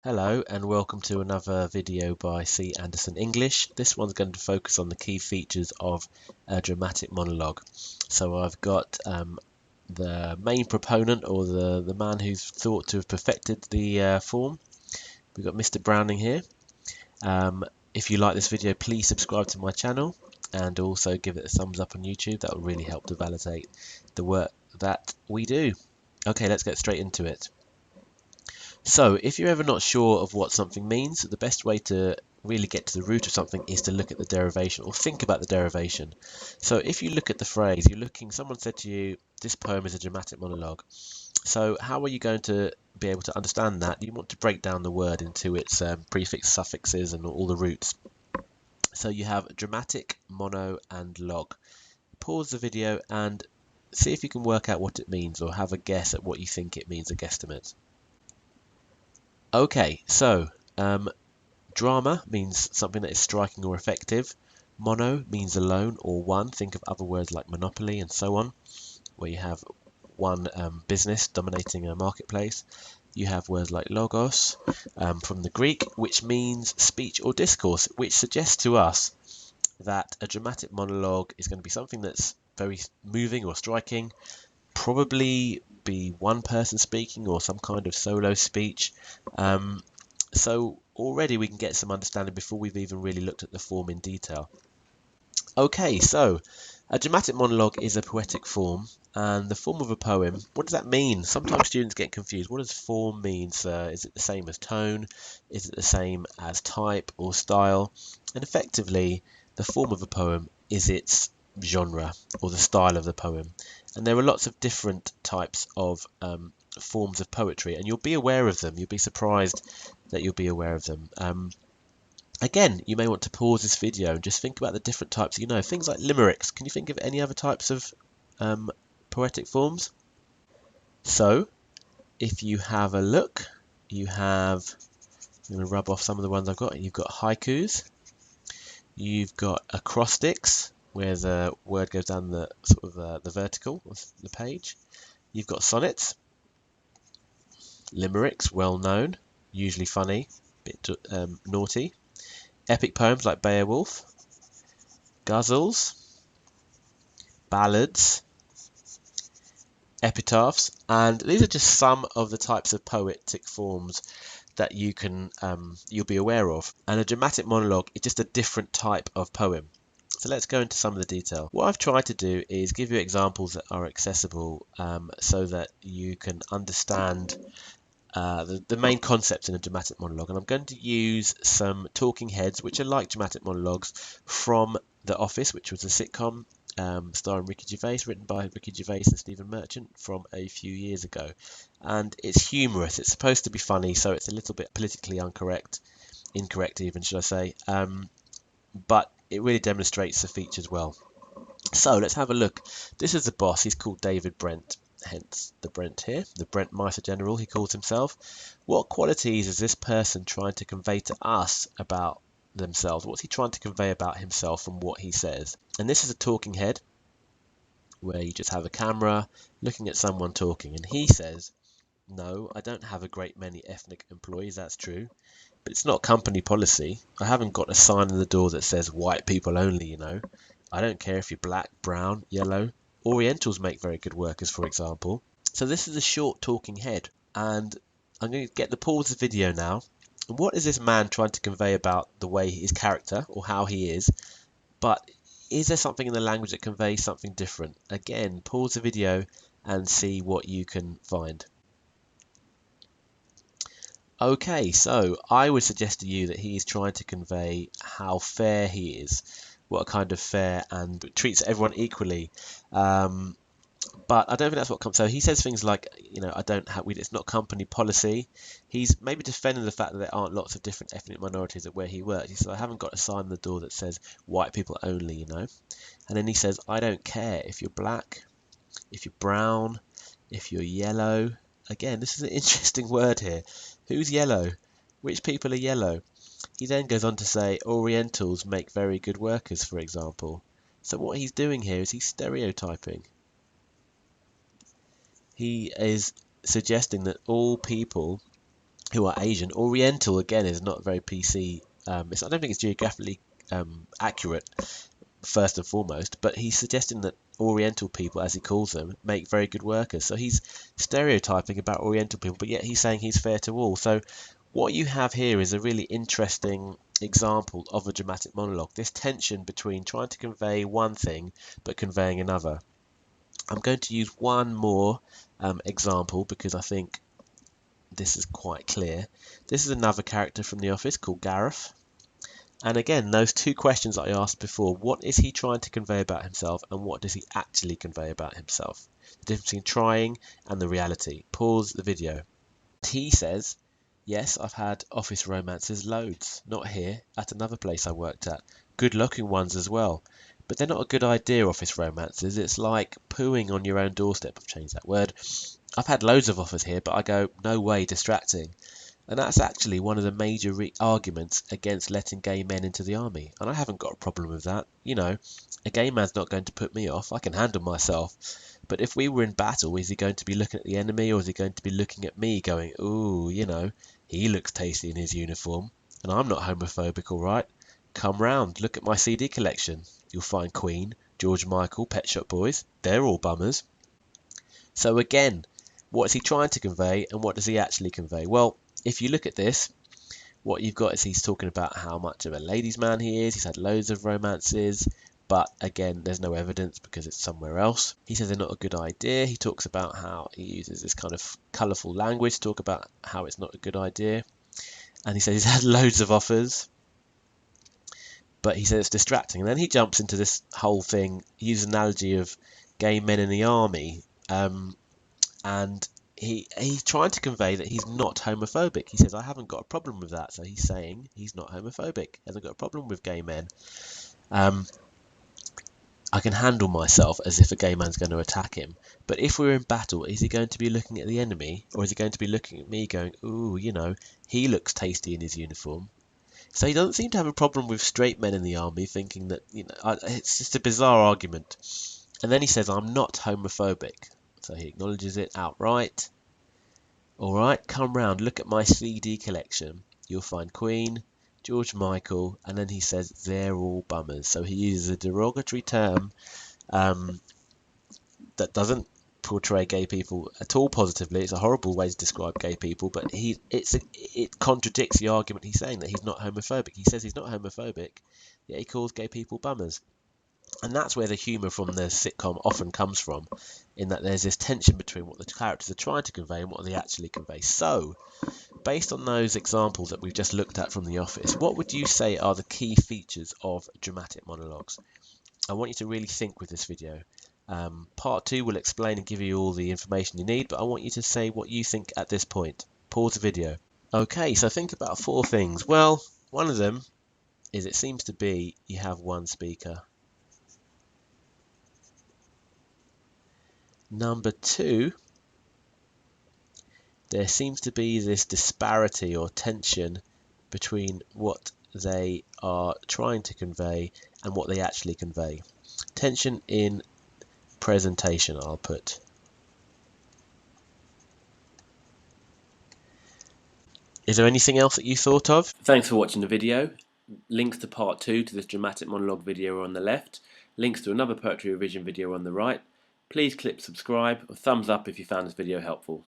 Hello and welcome to another video by C. Anderson English. This one's going to focus on the key features of a dramatic monologue. So I've got the main proponent, or the man who's thought to have perfected the form. We've got Mr. Browning here. If you like this video, please subscribe to my channel and also give it a thumbs up on YouTube. That will really help to validate the work that we do. Okay, let's get straight into it. So, if you're ever not sure of what something means, the best way to really get to the root of something is to look at the derivation or think about the derivation. So, if you look at the phrase, someone said to you, this poem is a dramatic monologue. So, how are you going to be able to understand that? You want to break down the word into its prefix, suffixes, and all the roots. So, you have dramatic, mono, and log. Pause the video and see if you can work out what it means, or have a guess at what you think it means, a guesstimate. Okay, so drama means something that is striking or effective. Mono means alone or one. Think of other words like monopoly and so on, where you have one business dominating a marketplace. You have words like logos from the Greek, which means speech or discourse, which suggests to us that a dramatic monologue is going to be something that's very moving or striking, probably be one person speaking or some kind of solo speech. So already we can get some understanding before we've even really looked at the form in detail. Okay, so a dramatic monologue is a poetic form, and the form of a poem, what does that mean? Sometimes students get confused. What does form mean? Is it the same as tone? Is it the same as type or style? And effectively, the form of a poem is its genre or the style of the poem. And there are lots of different types of forms of poetry, and you'll be aware of them. You'll be surprised that you'll be aware of them. Again, you may want to pause this video and just think about the different types you know. Things like limericks. Can you think of any other types of poetic forms? So, if you have a look, I'm going to rub off some of the ones I've got. You've got haikus. You've got acrostics, where the word goes down the the vertical of the page. You've got sonnets. Limericks, well known, usually funny, bit naughty. Epic poems like Beowulf, ghazals, ballads, epitaphs, and these are just some of the types of poetic forms that you'll be aware of. And a dramatic monologue is just a different type of poem. So let's go into some of the detail. What I've tried to do is give you examples that are accessible so that you can understand the main concepts in a dramatic monologue. And I'm going to use some talking heads, which are like dramatic monologues, from The Office, which was a sitcom starring Ricky Gervais, written by Ricky Gervais and Stephen Merchant from a few years ago. And it's humorous. It's supposed to be funny, so it's a little bit politically incorrect even, should I say. But it really demonstrates the features well. So let's have a look. This is the boss. He's called David Brent. Hence the Brent here, the Brent Miser General, he calls himself. What qualities is this person trying to convey to us about themselves? What's he trying to convey about himself from what he says? And this is a talking head, where you just have a camera looking at someone talking, and he says, no, I don't have a great many ethnic employees, that's true, but it's not company policy. I haven't got a sign on the door that says white people only, you know. I don't care if you're black, brown, yellow. Orientals make very good workers, for example. So this is a short talking head, and I'm going to get the pause of the video now. And what is this man trying to convey about the way his character, or how he is? But is there something in the language that conveys something different? Again, pause the video and see what you can find. Okay, so I would suggest to you that he is trying to convey how fair he is, what kind of fair, and treats everyone equally. But I don't think that's what comes. So he says things like, you know, it's not company policy. He's maybe defending the fact that there aren't lots of different ethnic minorities at where he works. He says, I haven't got a sign on the door that says white people only, you know. And then he says, I don't care if you're black, if you're brown, if you're yellow. Again, this is an interesting word here. Who's yellow? Which people are yellow? He then goes on to say, Orientals make very good workers, for example. So what he's doing here is he's stereotyping. He is suggesting that all people who are Asian. Oriental, again, is not very PC. I don't think it's geographically accurate, first and foremost, but he's suggesting that Oriental people, as he calls them, make very good workers. So he's stereotyping about Oriental people, but yet he's saying he's fair to all. So what you have here is a really interesting example of a dramatic monologue, this tension between trying to convey one thing but conveying another. I'm going to use one more example because I think this is quite clear. This is another character from The Office called Gareth. And again, those two questions that I asked before, what is he trying to convey about himself and what does he actually convey about himself? The difference between trying and the reality. Pause the video. He says, yes, I've had office romances loads. Not here, at another place I worked at. Good looking ones as well. But they're not a good idea, office romances. It's like pooing on your own doorstep. I've changed that word. I've had loads of offers here, but I go, no way, distracting. And that's actually one of the major arguments against letting gay men into the army. And I haven't got a problem with that. You know, a gay man's not going to put me off. I can handle myself. But if we were in battle, is he going to be looking at the enemy or is he going to be looking at me going, ooh, you know, he looks tasty in his uniform. And I'm not homophobic, all right? Come round, look at my CD collection. You'll find Queen, George Michael, Pet Shop Boys. They're all bummers. So again, what is he trying to convey and what does he actually convey? Well, if you look at this, what you've got is he's talking about how much of a ladies' man he is. He's had loads of romances, but again, there's no evidence because it's somewhere else. He says they're not a good idea. He talks about how he uses this kind of colourful language to talk about how it's not a good idea. And he says he's had loads of offers, but he says it's distracting. And then he jumps into this whole thing. He uses an analogy of gay men in the army, and he's trying to convey that he's not homophobic. He says, I haven't got a problem with that. So he's saying he's not homophobic. He hasn't got a problem with gay men. I can handle myself as if a gay man's going to attack him. But if we're in battle, is he going to be looking at the enemy? Or is he going to be looking at me going, ooh, you know, he looks tasty in his uniform. So he doesn't seem to have a problem with straight men in the army, thinking that, you know, it's just a bizarre argument. And then he says, I'm not homophobic. So he acknowledges it outright. All right, come round, look at my CD collection. You'll find Queen, George Michael, and then he says they're all bummers. So he uses a derogatory term that doesn't portray gay people at all positively. It's a horrible way to describe gay people, but it contradicts the argument he's saying that he's not homophobic. He says he's not homophobic, yet he calls gay people bummers. And that's where the humour from the sitcom often comes from, in that there's this tension between what the characters are trying to convey and what they actually convey. So, based on those examples that we've just looked at from The Office, what would you say are the key features of dramatic monologues? I want you to really think with this video. Part 2 will explain and give you all the information you need, but I want you to say what you think at this point. Pause the video. Okay, so think about 4 things. Well, one of them is it seems to be you have one speaker. Number 2, there seems to be this disparity or tension between what they are trying to convey and what they actually convey. Tension in presentation, I'll put. Is there anything else that you thought of? Thanks for watching the video. Links to part 2 to this dramatic monologue video are on the left. Links to another poetry revision video on the right. Please click subscribe or thumbs up if you found this video helpful.